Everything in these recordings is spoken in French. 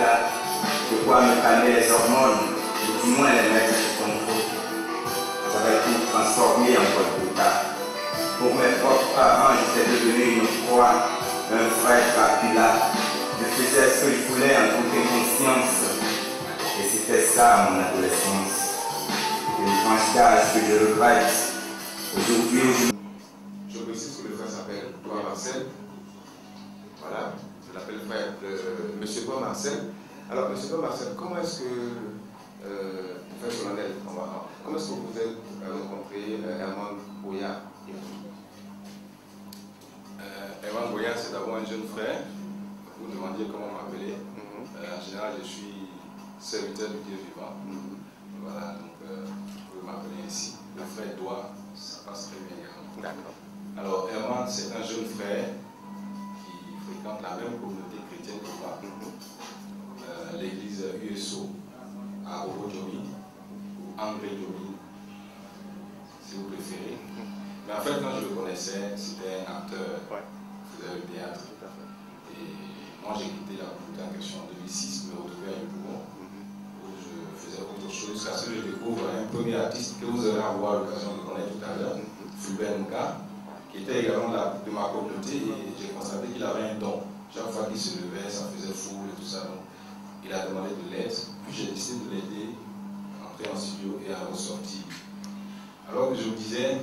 médical, de quoi me calmer les hormones, ou du moins les mettre sous contrôle. J'avais tout transformé en votre état. Pour mes propres parents, j'étais devenu une proie, un frère Dracula. Je faisais ce que je voulais en toute conscience. Et c'était ça mon adolescence. Une tranche d'âge que je regrette. Aujourd'hui, je précise que le frère s'appelle Thomas Marcel. Voilà, je l'appelle frère de M. Thomas Marcel. Alors, M. Thomas Marcel, comment est-ce que, frère Solennel, comment est-ce que vous avez rencontré Herman Boyard? Herman Boyard, c'est d'abord un jeune frère. Vous demandiez comment m'appeler. En général, je suis serviteur du Dieu vivant. Voilà, donc vous pouvez m'appeler ainsi. Le frère doit, ça passe très bien également. D'accord. Alors, Herman, c'est un jeune frère qui fréquente la même communauté chrétienne que moi. L'église USO à Obo-Djomi, ou André Djomi, si vous préférez. Mais en fait, quand je le connaissais, c'était un acteur qui faisait le théâtre. Et moi, j'ai quitté la communauté en question en 2006, me retrouvé à Yopougon, où je faisais autre chose, jusqu'à ce que je découvre un premier artiste que vous aurez avoir l'occasion de connaître tout à l'heure, Fulbert Mouka, qui était également de ma communauté, et j'ai constaté qu'il avait un don. Chaque fois qu'il se levait, ça faisait foule et tout ça. Donc, il a demandé de l'aide, puis j'ai décidé de l'aider à entrer en studio et à ressortir. Alors que je vous disais,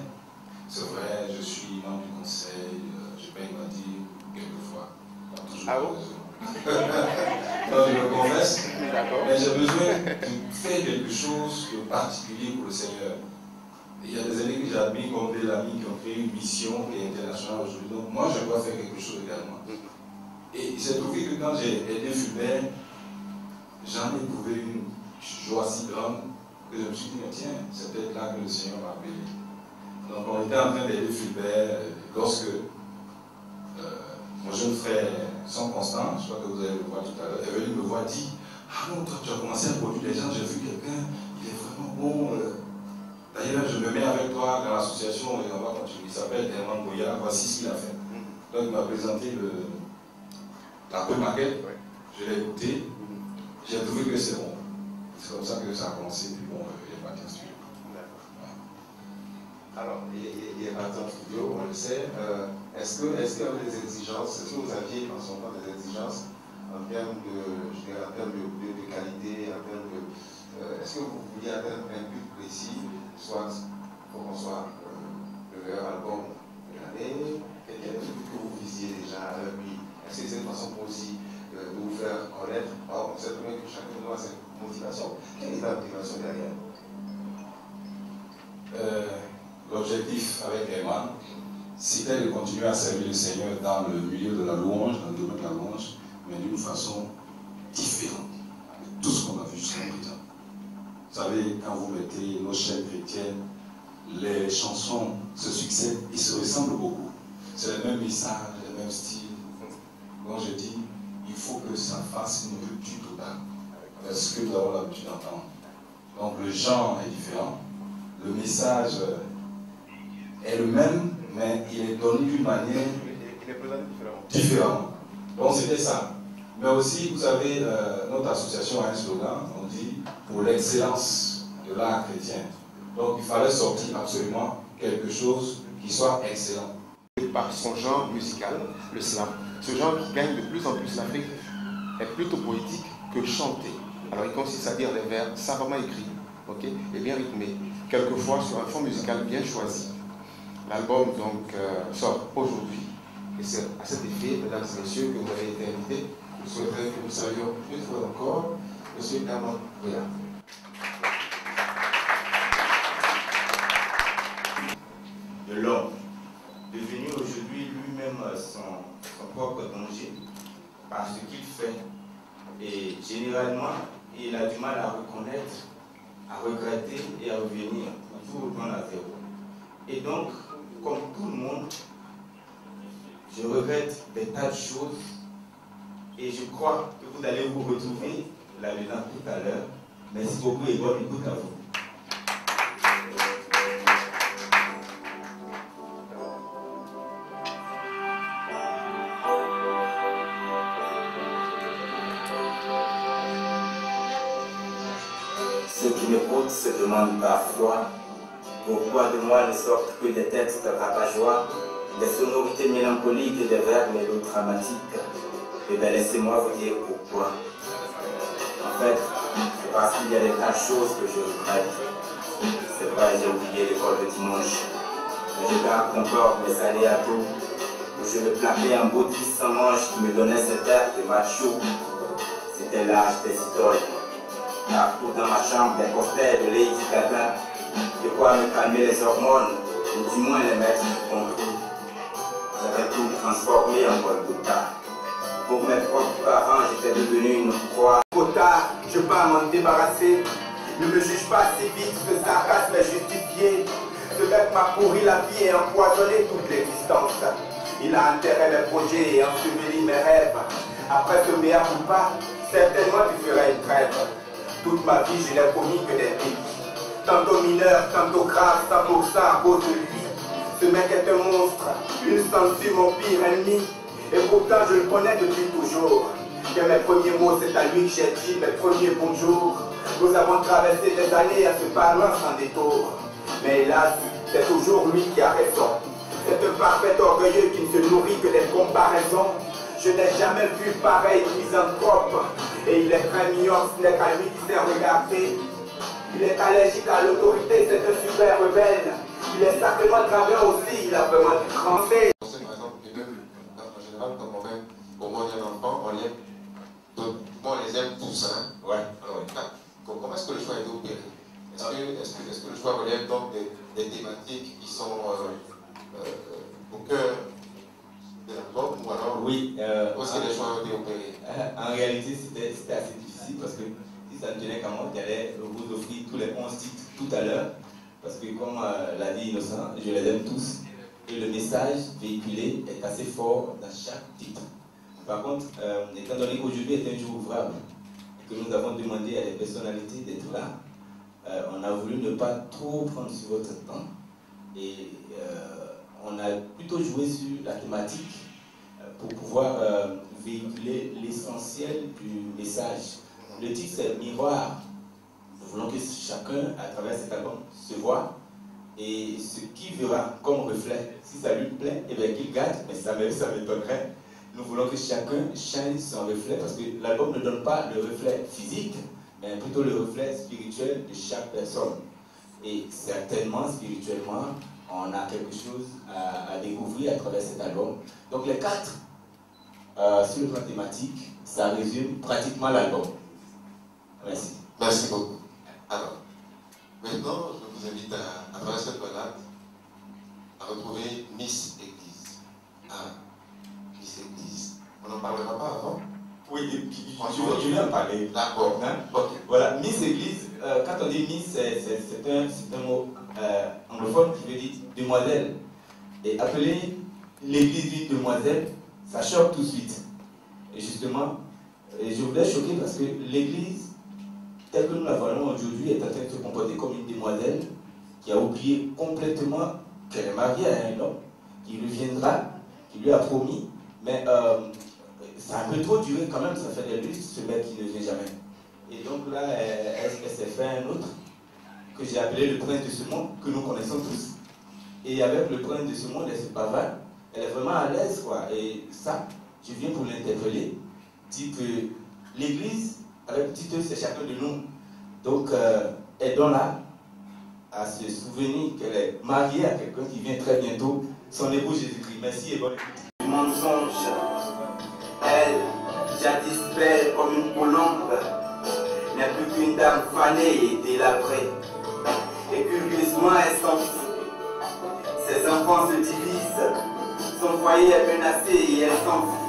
c'est vrai, je suis membre du conseil, je paye ma dîme quelquefois, pas toujours. Ah bon? Non, je me confesse, mais j'ai besoin de faire quelque chose de particulier pour le Seigneur. Et il y a des amis que j'admire comme des amis qui ont créé une mission qui est internationale aujourd'hui. Donc moi, je dois faire quelque chose également. Et il s'est trouvé que quand j'ai aidé Fulbert, j'en ai éprouvé une joie si grande que je me suis dit, mais tiens, c'est peut-être là que le Seigneur m'a appelé. Donc on était en train d'aider Fulbert lorsque mon jeune frère, son Constant, je crois que vous allez le voir tout à l'heure, est venu me voir et dit, ah non, toi tu as commencé à produire des gens, j'ai vu quelqu'un, il est vraiment bon. D'ailleurs, je me mets avec toi dans l'association et on va continuer. Il s'appelle Herman Boyard, voici ce qu'il a fait. Donc il m'a présenté la maquette, je l'ai écouté, j'ai trouvé que c'est bon. C'est comme ça que ça a commencé, puis bon, il est parti en studio. Alors, il est parti en studio, on le sait. Est-ce qu'il y avait des exigences? Est-ce que vous aviez en son temps des exigences en termes de qualité, en termes de. Est-ce que vous vouliez atteindre un but précis, soit pour qu'on soit le meilleur album de l'année? Quel est le but que vous visiez déjà? Puis, est-ce que c'est une façon pour aussi de vous faire connaître? On sait très bien que chacun de nous a cette motivation. Quelle est la motivation derrière? L'objectif avec Herman, c'était de continuer à servir le Seigneur dans le milieu de la louange, dans le domaine de la louange, mais d'une façon différente de tout ce qu'on a vu jusqu'à présent. Vous savez, quand vous mettez nos chaînes chrétiennes, les chansons se succèdent, ils se ressemblent beaucoup. C'est le même message, le même style. Donc je dis, il faut que ça fasse une rupture totale avec ce que nous avons l'habitude d'entendre. Donc le genre est différent, le message est le même, mais il est donné d'une manière différente. Donc c'était ça. Mais aussi, vous savez, notre association a un slogan, on dit pour l'excellence de l'art chrétien. Donc il fallait sortir absolument quelque chose qui soit excellent. Par son genre musical, le slam, ce genre qui gagne de plus en plus l'Afrique est plutôt poétique que chanté. Alors il consiste à dire des vers savamment écrits, et bien rythmés, quelquefois sur un fond musical bien choisi. L'album donc sort aujourd'hui et c'est à cet effet, mesdames et messieurs, que vous avez été invités. Je souhaiterais que nous saluions une fois encore M. Herman Boyard. de l'homme, devenu aujourd'hui lui-même son propre danger par ce qu'il fait. Et généralement, il a du mal à reconnaître, à regretter et à revenir pour tout reprendre à zéro. Et donc, comme tout le monde, je regrette des tas de choses et je crois que vous allez vous retrouver là-dedans tout à l'heure. Merci beaucoup et bonne écoute à vous. m'écoute se demande parfois pourquoi de moi ne sortent que des textes rabat-joie, des sonorités mélancoliques et des vers mélodramatiques. Et bien laissez-moi vous dire pourquoi. En fait, c'est parce qu'il y a des tas de choses que je regrette. C'est vrai, j'ai oublié l'école de dimanche. Mais je garde encore mes années à tout, où je me plaquais en boutique sans manche qui me donnait cet air de macho. C'était l'âge des idoles. Partout dans ma chambre, des posters de Lady Gaga, de quoi me calmer les hormones, ou du moins les mettre compris. J'avais tout transformé en Golgotha. Pour mes propres parents, j'étais devenu une croix. Trop tard, je pars m'en débarrasser. Ne me juge pas si vite, ce sarcasme est justifié. Ce mec m'a pourri la vie et empoisonné toute l'existence. Il a enterré mes projets et enseveli mes rêves. Après ce mea culpa, certainement tu ferais une trêve. Toute ma vie, je n'ai commis que des délits. Tantôt mineur, tantôt grave, 100% à cause de lui. Ce mec est un monstre, une censure, mon pire ennemi. Et pourtant je le connais depuis toujours. Et mes premiers mots, c'est à lui que j'ai dit mes premiers bonjours. Nous avons traversé des années à se parler sans détour. Mais hélas, c'est toujours lui qui a raison. C'est un parfait orgueilleux qui ne se nourrit que des comparaisons. Je n'ai jamais vu pareil misanthrope. Et il est très mignon, ce n'est qu'à lui qui sait regarder. Il est allergique à l'autorité, c'est un super rebelle. Il est sacrément graveur aussi, il a vraiment du français. Par exemple, que même, en général, quand on met au moins un enfant, on les aime tous, hein. Ouais. Alors, comment est-ce que le choix est opéré? Est-ce que le choix relève donc des thématiques qui sont au cœur de l'album, ou alors oui, où est-ce que les choix ont été opérés? En réalité, c'était assez difficile parce que si ça ne tenait qu'à moi, j'allais vous offrir tous les 11 titres tout à l'heure. Parce que comme l'a dit Innocent, je les aime tous. Et le message véhiculé est assez fort dans chaque titre. Par contre, étant donné qu'aujourd'hui est un jour ouvrable, et que nous avons demandé à des personnalités d'être là, on a voulu ne pas trop prendre sur votre temps. Et on a plutôt joué sur la thématique pour pouvoir véhiculer l'essentiel du message. Le titre c'est Miroir. Nous voulons que chacun, à travers cet album, se voit et ce qu'il verra comme reflet, si ça lui plaît, eh bien qu'il garde, mais ça m'étonnerait. Nous voulons que chacun change son reflet parce que l'album ne donne pas le reflet physique, mais plutôt le reflet spirituel de chaque personne. Et certainement, spirituellement, on a quelque chose à découvrir à travers cet album. Donc les 4, sur le plan thématique, ça résume pratiquement l'album. Merci. Merci beaucoup. Alors, maintenant, je vous invite à travers cette balade à retrouver Miss Église. Ah, Miss Église. On n'en parlera pas avant? Oui, je vais en parler. D'accord. Hein? Okay. Voilà, Miss Église, quand on dit Miss, c'est un mot anglophone qui veut dire demoiselle. Et appeler l'église une demoiselle, ça choque tout de suite. Et justement, je voulais choquer parce que l'église, telle que nous la voyons aujourd'hui, est en train de se comporter comme une demoiselle qui a oublié complètement qu'elle est mariée à un homme, qui reviendra, qui lui a promis, mais ça a un peu trop duré quand même, ça fait des lustres, ce mec qui ne vient jamais. Et donc là, elle s'est fait un autre, que j'ai appelé le prince de ce monde, que nous connaissons tous. Et avec le prince de ce monde, elle se pavane, elle est vraiment à l'aise, quoi. Et ça, je viens pour l'interpeller, dire que l'église, avec petit E, c'est chacun de nous. Donc, aidons-la à se souvenir qu'elle est mariée à quelqu'un qui vient très bientôt, son époux Jésus-Christ. Merci et bonne écoute. Mensonge, elle, jadis belle comme une colombe, n'est plus qu'une dame fanée et délabrée. Et curieusement, elle s'enfuit. Ses enfants se divisent, son foyer est menacé et elle s'enfuit.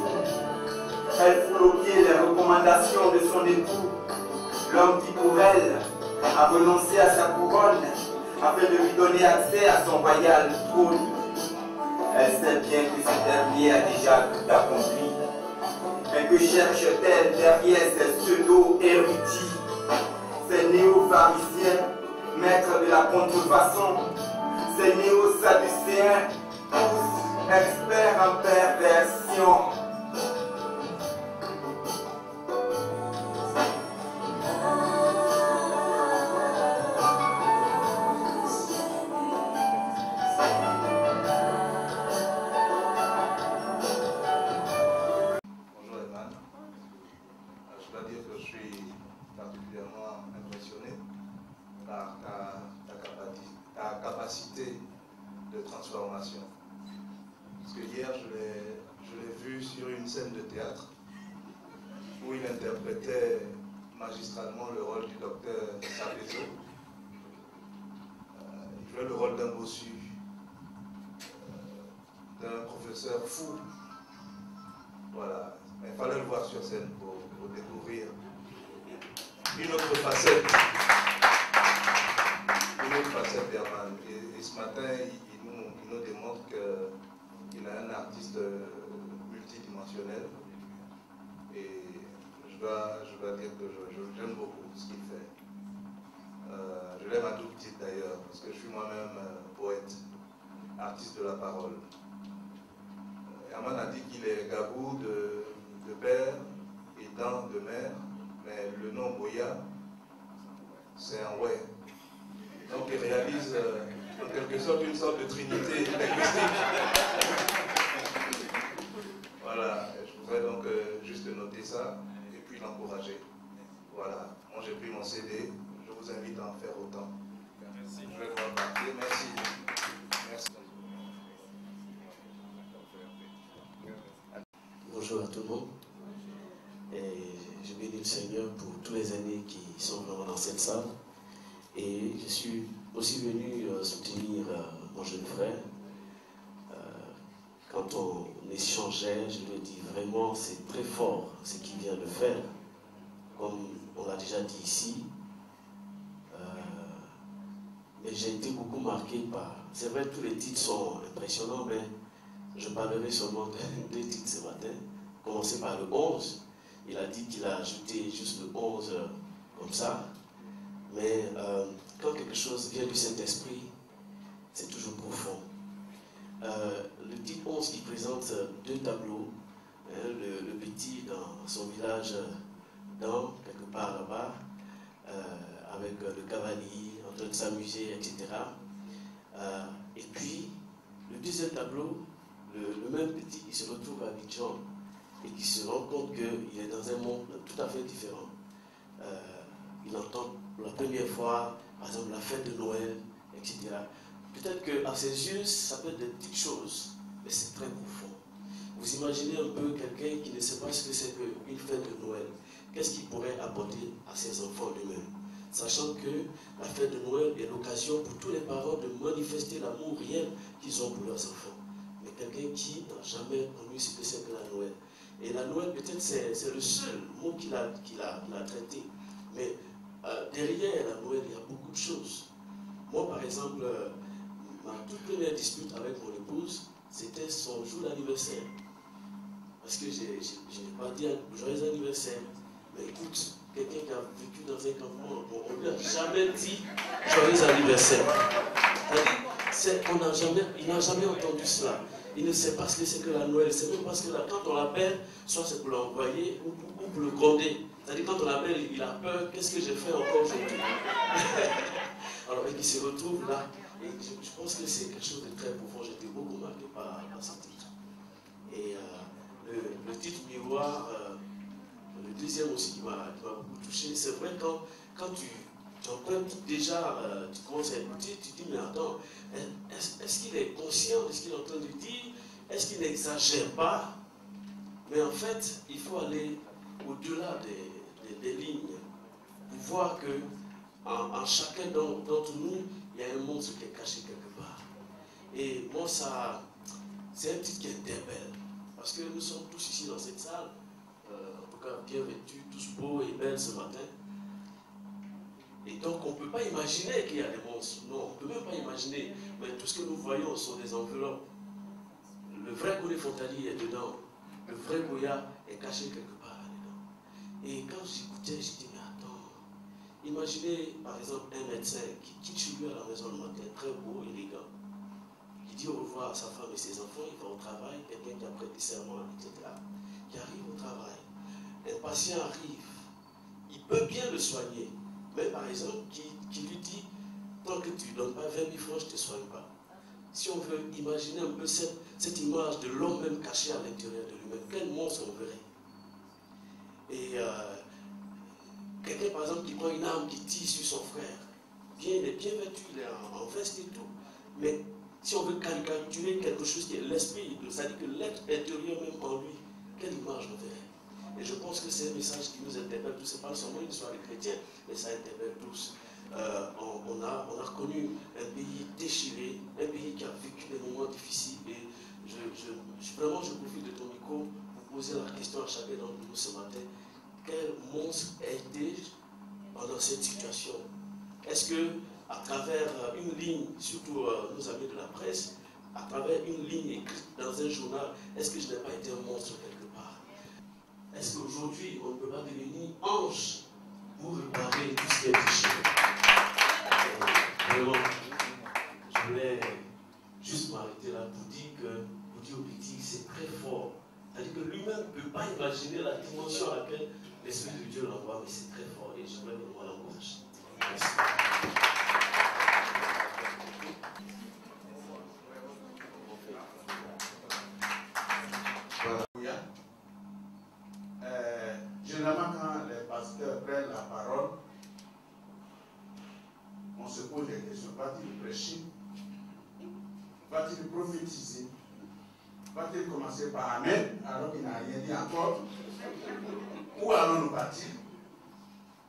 Elle foule au pied les recommandations de son époux, l'homme qui pour elle a renoncé à sa couronne afin de lui donner accès à son royal trône. Elle sait bien que ce dernier a déjà tout accompli. Mais que cherche-t-elle derrière ces pseudo-érudits, ces néo-pharisiens, maîtres de la contrefaçon, ces néo-sadducéens, tous experts en perversion? transformation. Parce que hier, je l'ai vu sur une scène de théâtre où il interprétait magistralement le rôle du docteur Sapezo. Il jouait le rôle d'un bossu, d'un professeur fou. Voilà. Mais il fallait le voir sur scène pour découvrir une autre facette. Une autre facette d'Herman. Et ce matin, il nous démontre qu'il est un artiste multidimensionnel. Et je dois dire que j'aime beaucoup ce qu'il fait. Je l'aime à tout petit d'ailleurs, parce que je suis moi-même poète, artiste de la parole. Herman a dit qu'il est Gabou de père et Dan de mère, mais le nom Boya, c'est un ouais. Donc il réalise en quelque sorte une sorte de trinité linguistique. Voilà, je voudrais donc juste noter ça et puis l'encourager. Voilà, moi j'ai pris mon CD, je vous invite à en faire autant. Merci. Je vais devoir partir, merci. Merci. Bonjour à tout le monde. Et je bénis le Seigneur pour toutes les années qui sont vraiment dans cette salle. Et je suis aussi venu soutenir mon jeune frère. Quand on échangeait, je lui ai dit vraiment c'est très fort ce qu'il vient de faire. Comme on l'a déjà dit ici. Mais j'ai été beaucoup marqué par... C'est vrai que tous les titres sont impressionnants, mais je parlerai seulement de deux titres ce matin. Commencer par le 11. Il a dit qu'il a ajouté juste le 11 comme ça. Mais quand quelque chose vient du Saint-Esprit, c'est toujours profond. Le titre 11 qui présente deux tableaux. Le petit dans son village, quelque part là-bas, avec le cavalier en train de s'amuser, etc. Et puis, le deuxième tableau, le même petit qui se retrouve à Abidjan et qui se rend compte qu'il est dans un monde tout à fait différent. Il entend pour la première fois, par exemple, la fête de Noël, etc. Peut-être qu'à ses yeux, ça peut être des petites choses, mais c'est très profond. Vous imaginez un peu quelqu'un qui ne sait pas ce que c'est qu'une fête de Noël. Qu'est-ce qu'il pourrait apporter à ses enfants lui-même? Sachant que la fête de Noël est l'occasion pour tous les parents de manifester l'amour réel qu'ils ont pour leurs enfants. Mais quelqu'un qui n'a jamais connu ce que c'est que la Noël. Et la Noël, peut-être, c'est le seul mot qu'il a traité. Mais derrière la Noël, il y a beaucoup de choses. Moi, par exemple, ma toute première dispute avec mon épouse, c'était son jour d'anniversaire. Parce que je n'ai pas dit joyeux anniversaire. Mais écoute, quelqu'un qui a vécu dans un campement, on ne lui a jamais dit joyeux anniversaire. Il n'a jamais entendu cela. Il ne sait pas ce que c'est que la Noël. C'est même parce que quand on l'appelle, soit c'est pour l'envoyer ou pour le gronder. C'est-à-dire quand on l'appelle, il a peur, qu'est-ce que j'ai fait encore aujourd'hui? Alors il se retrouve là. Et je pense que c'est quelque chose de très profond. J'ai été beaucoup marqué par ce titre. Et le titre miroir, le deuxième aussi qui m'a beaucoup touché, c'est vrai quand tu empruntes déjà, tu commences à écouter, tu te dis mais attends, est-ce qu'il est conscient de ce qu'il est en train de dire? Est-ce qu'il n'exagère pas? Mais en fait, il faut aller au-delà des lignes pour voir que en chacun d'entre nous, il y a un monstre qui est caché quelque part. Et moi, c'est un titre qui interpelle. Parce que nous sommes tous ici dans cette salle, en tout cas bien vêtus, tous beaux et belles ce matin. Et donc on ne peut pas imaginer qu'il y a des monstres. Non, on ne peut même pas imaginer. Mais tout ce que nous voyons sont des enveloppes. Le vrai Kone Fontali est dedans. Le vrai Goya est caché quelque part là-dedans. Et quand j'écoutais, je dis, mais attends, imaginez par exemple un médecin qui quitte chez lui à la maison le matin, très beau, élégant. Il dit au revoir à sa femme et ses enfants, il va au travail, quelqu'un qui a prêté serment, etc. Qui arrive au travail. Un patient arrive, il peut bien le soigner, mais par exemple, qui lui dit, tant que tu ne donnes pas 20 000 francs, je ne te soigne pas. Si on veut imaginer un peu cette image de l'homme même caché à l'intérieur de lui-même, quel monstre on verrait. Et quelqu'un par exemple qui prend une arme qui tire sur son frère, il est bien vêtu, il est en veste et tout, mais Si on veut caricaturer quelque chose qui est l'esprit, c'est-à-dire que l'être intérieur même en lui, quelle image on verrait? Et je pense que c'est un message qui nous interpelle tous. Ce n'est pas seulement une histoire des chrétiens, mais ça interpelle tous. On a connu un pays déchiré, un pays qui a vécu des moments difficiles. Et vraiment, je profite de ton micro pour poser la question à chacun d'entre nous ce matin. Quel monstre a été dans cette situation? Est-ce que, à travers une ligne, surtout nos amis de la presse, à travers une ligne écrite dans un journal, est-ce que je n'ai pas été un monstre quelque part? Est-ce qu'aujourd'hui, on ne peut pas devenir ange pour réparer tout ce qui est déchiré? Vraiment, je voulais juste m'arrêter là pour dire au petit, c'est très fort. C'est-à-dire que lui-même ne peut pas imaginer la dimension à laquelle l'Esprit de Dieu l'envoie, mais c'est très fort et je voulais vraiment l'encourager. Merci. Généralement, quand les pasteurs prennent la parole, on se pose des questions. Va-t-il prêcher? Va-t-il prophétiser? Va-t-il commencer par Amen alors qu'il n'a rien dit encore? Où allons-nous partir?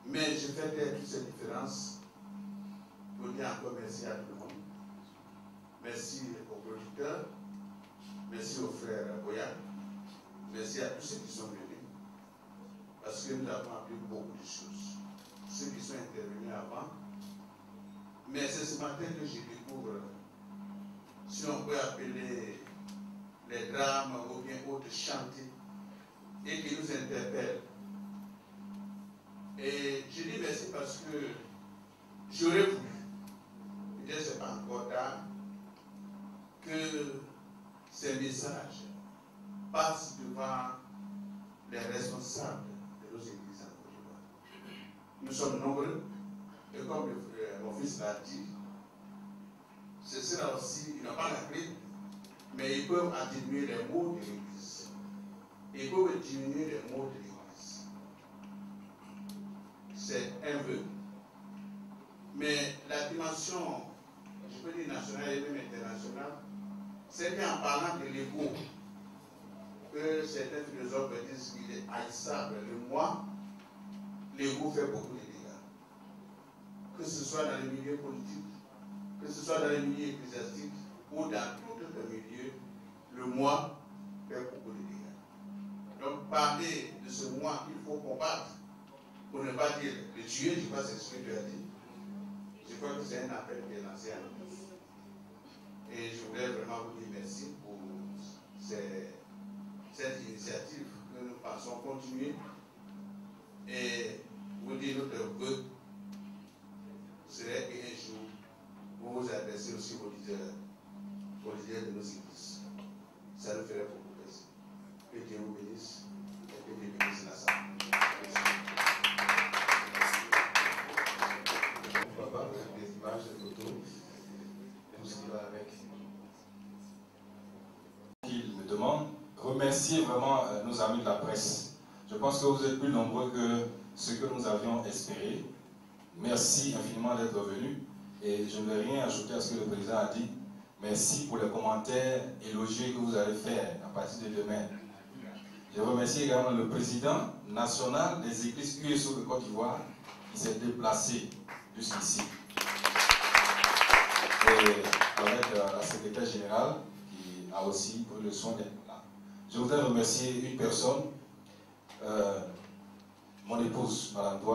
Mais je fais taire toutes ces différences pour dire encore merci à tout le monde. Merci aux producteurs, merci aux frères Boya, merci à tous ceux qui sont venus. Parce que nous avons appris beaucoup de choses. Ceux qui sont intervenus avant. Mais c'est ce matin que je découvre, si on peut appeler les drames ou bien autres chantés, et qui nous interpellent. Et je dis merci parce que j'aurais voulu, peut-être ce n'est pas encore tard, que ces messages passent devant les responsables de nos églises en Côte d'Ivoire. Nous sommes nombreux, et comme mon fils l'a dit, ce sera aussi, ils n'ont pas la clé, mais ils peuvent atténuer les maux de l'église. Ils peuvent diminuer les maux de l'église. C'est un vœu. Mais la dimension, je peux dire nationale et même internationale, c'est qu'en parlant de l'ego, que certains philosophes disent qu'il est haïssable, le moi, l'ego fait beaucoup de dégâts. Que ce soit dans les milieux politiques, que ce soit dans les milieux ecclésiastiques ou dans tout autre milieu, le moi fait beaucoup de dégâts. Donc parler de ce moi qu'il faut combattre, pour ne pas dire le tuer, je ne sais pas ce que tu as dit. Je crois que c'est un appel qui est lancé à nous tous. Et je voulais vraiment vous dire merci pour cette initiative que nous pensons continuer. Et vous dire notre vœu serait qu'un jour, vous vous adressez aussi aux leaders de nos églises. Ça nous ferait beaucoup plaisir. Que Dieu vous bénisse et que Dieu bénisse l'Assemblée. Papa, des images, des photos, tout ce qui va avec. Il me demande, remercier vraiment nos amis de la presse. Je pense que vous êtes plus nombreux que ce que nous avions espéré. Merci infiniment d'être venus. Et je ne vais rien ajouter à ce que le président a dit. Merci pour les commentaires élogieux que vous allez faire à partir de demain. Je remercie également le président national des églises USO de Côte d'Ivoire qui s'est déplacé jusqu'ici. Et avec la secrétaire générale qui a aussi pris le soin d'être là. Je voudrais remercier une personne, mon épouse, Madame Doua.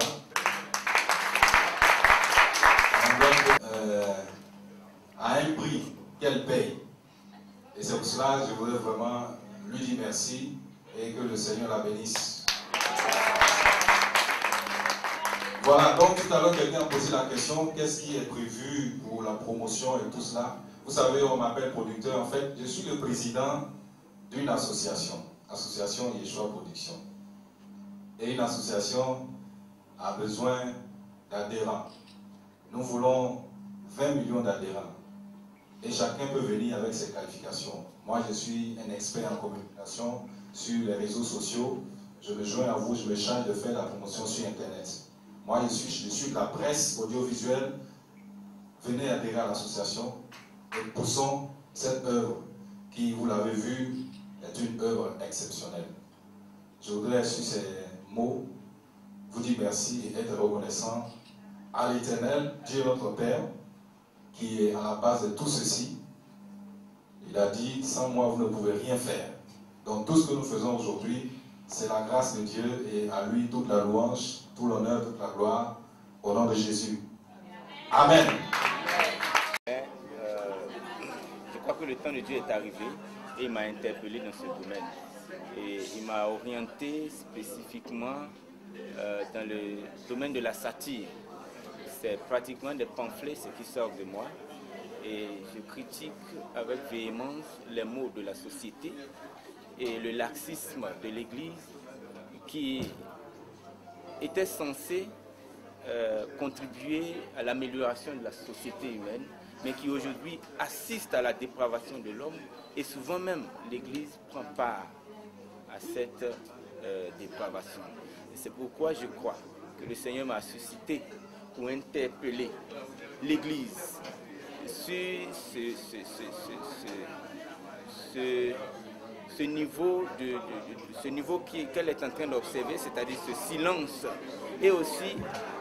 À un prix qu'elle paye. Et c'est pour cela que je voudrais vraiment lui dire merci et que le Seigneur la bénisse. Voilà, donc tout à l'heure quelqu'un a posé la question, qu'est-ce qui est prévu pour la promotion et tout cela? Vous savez, on m'appelle producteur. En fait, je suis le président d'une association, Association Yeshua Production. Et une association a besoin d'adhérents. Nous voulons 20 millions d'adhérents. Et chacun peut venir avec ses qualifications. Moi, je suis un expert en communication sur les réseaux sociaux. Je me joins à vous, je me charge de faire la promotion sur Internet. Moi, je suis de la presse audiovisuelle. Venez adhérer à l'association et poussons Cette œuvre, qui, vous l'avez vu, est une œuvre exceptionnelle. Je voudrais, sur ces mots, vous dire merci et être reconnaissant à l'Éternel, Dieu notre Père, qui est à la base de tout ceci. Il a dit, sans moi, vous ne pouvez rien faire. Donc tout ce que nous faisons aujourd'hui, c'est la grâce de Dieu et à lui toute la louange, tout l'honneur, toute la gloire, au nom de Jésus. Amen. Je crois que le temps de Dieu est arrivé et il m'a interpellé dans ce domaine. Et il m'a orienté spécifiquement dans le domaine de la satire. C'est pratiquement des pamphlets ce qui sortent de moi. Et je critique avec véhémence les maux de la société et le laxisme de l'Église qui était censé contribuer à l'amélioration de la société humaine, mais qui aujourd'hui assiste à la dépravation de l'homme et souvent même l'Église prend part à cette dépravation. C'est pourquoi je crois que le Seigneur m'a suscité pour interpeller l'Église sur ce niveau qu'elle est en train d'observer, c'est-à-dire ce silence, et aussi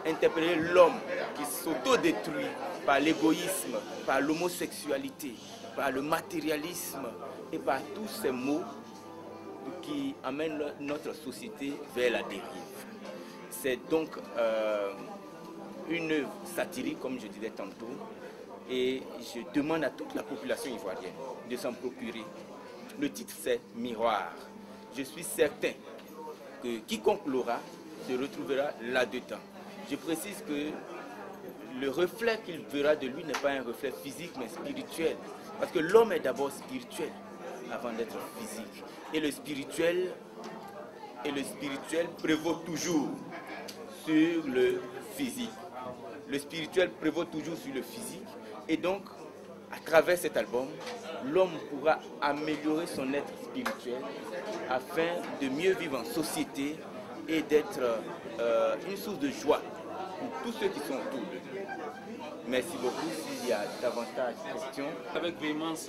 interpeller l'homme qui s'autodétruit par l'égoïsme, par l'homosexualité, par le matérialisme et par tous ces maux qui amènent notre société vers la dérive. C'est donc une œuvre satirique, comme je disais tantôt, et je demande à toute la population ivoirienne de s'en procurer. Le titre c'est Miroir. Je suis certain que quiconque l'aura se retrouvera là-dedans. Je précise que le reflet qu'il verra de lui n'est pas un reflet physique mais spirituel. Parce que l'homme est d'abord spirituel avant d'être physique. Et le spirituel prévaut toujours sur le physique. Le spirituel prévaut toujours sur le physique. Et donc, à travers cet album, l'homme pourra améliorer son être spirituel afin de mieux vivre en société et d'être une source de joie pour tous ceux qui sont autour de lui. Merci beaucoup. S'il y a davantage de questions. Avec véhémence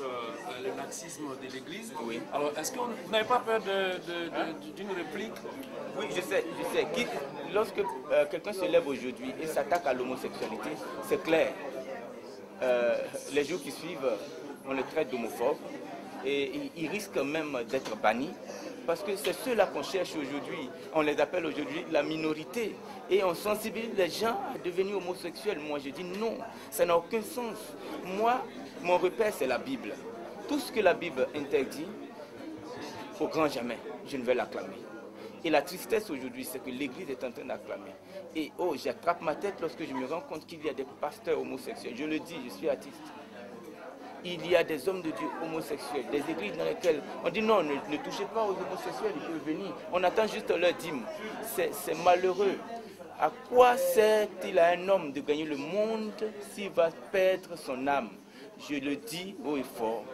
le laxisme de l'Église. Oui. Alors, est-ce que vous n'avez pas peur d'une réplique? Oui, je sais. Lorsque quelqu'un se lève aujourd'hui et s'attaque à l'homosexualité, c'est clair. Les jours qui suivent, on le traite d'homophobe et il risque même d'être banni parce que c'est ceux-là qu'on cherche aujourd'hui. On les appelle aujourd'hui la minorité et on sensibilise les gens à devenir homosexuels. Moi, je dis non, ça n'a aucun sens. Moi, mon repère, c'est la Bible. Tout ce que la Bible interdit, au grand jamais, je ne vais l'acclamer. Et la tristesse aujourd'hui, c'est que l'Église est en train d'acclamer. Et oh, j'attrape ma tête lorsque je me rends compte qu'il y a des pasteurs homosexuels. Je le dis, je suis artiste. Il y a des hommes de Dieu homosexuels, des églises dans lesquelles on dit non, ne touchez pas aux homosexuels, ils peuvent venir. On attend juste leur dîme. C'est malheureux. À quoi sert-il à un homme de gagner le monde s'il va perdre son âme? Je le dis haut et fort.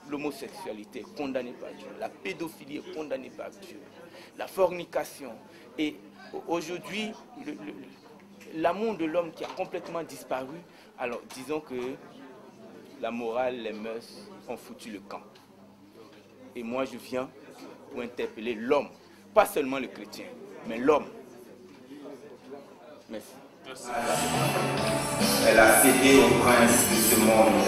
L'homosexualité est condamnée par Dieu. La pédophilie est condamnée par Dieu. La fornication. Et aujourd'hui, l'amour de l'homme qui a complètement disparu. Alors, disons que la morale, les mœurs ont foutu le camp. Et moi, je viens pour interpeller l'homme. Pas seulement le chrétien, mais l'homme. Merci. Merci. Elle a cédé au prince de ce monde.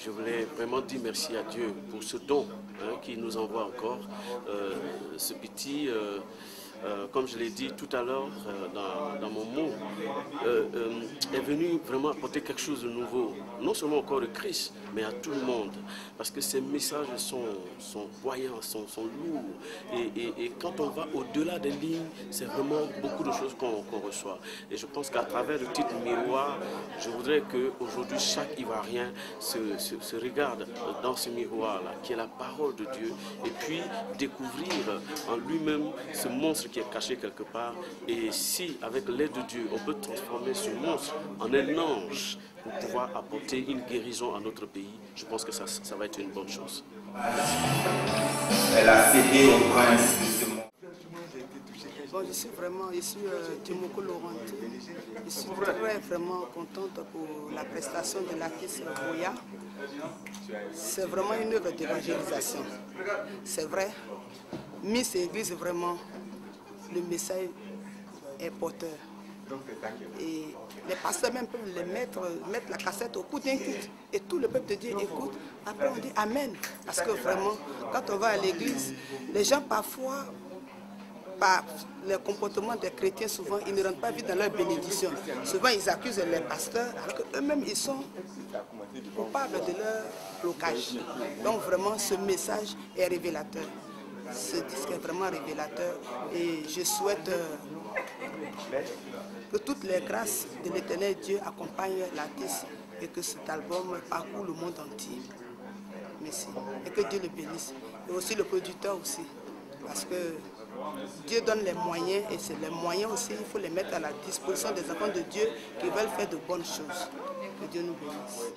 Je voulais vraiment dire merci à Dieu pour ce don qu'il nous envoie encore, ce petit comme je l'ai dit tout à l'heure dans mon mot, est venu vraiment apporter quelque chose de nouveau, non seulement au corps de Christ, mais à tout le monde. Parce que ces messages sont voyants, sont lourds. Et quand on va au-delà des lignes, c'est vraiment beaucoup de choses qu'on reçoit. Et je pense qu'à travers le titre Miroir, je voudrais qu'aujourd'hui, chaque Ivoirien se regarde dans ce miroir-là, qui est la parole de Dieu, et puis découvrir en lui-même ce monstre qui est caché quelque part. Et si, avec l'aide de Dieu, on peut transformer ce monstre en un ange pour pouvoir apporter une guérison à notre pays, je pense que ça va être une bonne chose. Elle a cédé au prince de ce monde. Bon, je suis Timoko Laurenti. Je suis vraiment contente pour la prestation de l'artiste Boya. C'est vraiment une œuvre d'évangélisation. C'est vrai. Miss Église, vraiment, le message est porteur. Et les pasteurs même peuvent mettre la cassette au cou d'un culte. Et tout le peuple de Dieu écoute. Après on dit Amen. Parce que vraiment, quand on va à l'église, les gens parfois, par le comportement des chrétiens, souvent, ils ne rentrent pas vite dans leur bénédiction. Souvent, ils accusent les pasteurs, alors qu'eux-mêmes, ils sont coupables de leur blocage. Donc, vraiment, ce message est révélateur. Ce disque est vraiment révélateur. Et je souhaite que toutes les grâces de l'Éternel Dieu accompagnent l'artiste et que cet album parcourt le monde entier. Merci. Et que Dieu le bénisse. Et aussi le producteur aussi. Parce que Dieu donne les moyens et c'est les moyens aussi, il faut les mettre à la disposition des enfants de Dieu qui veulent faire de bonnes choses. Que Dieu nous bénisse.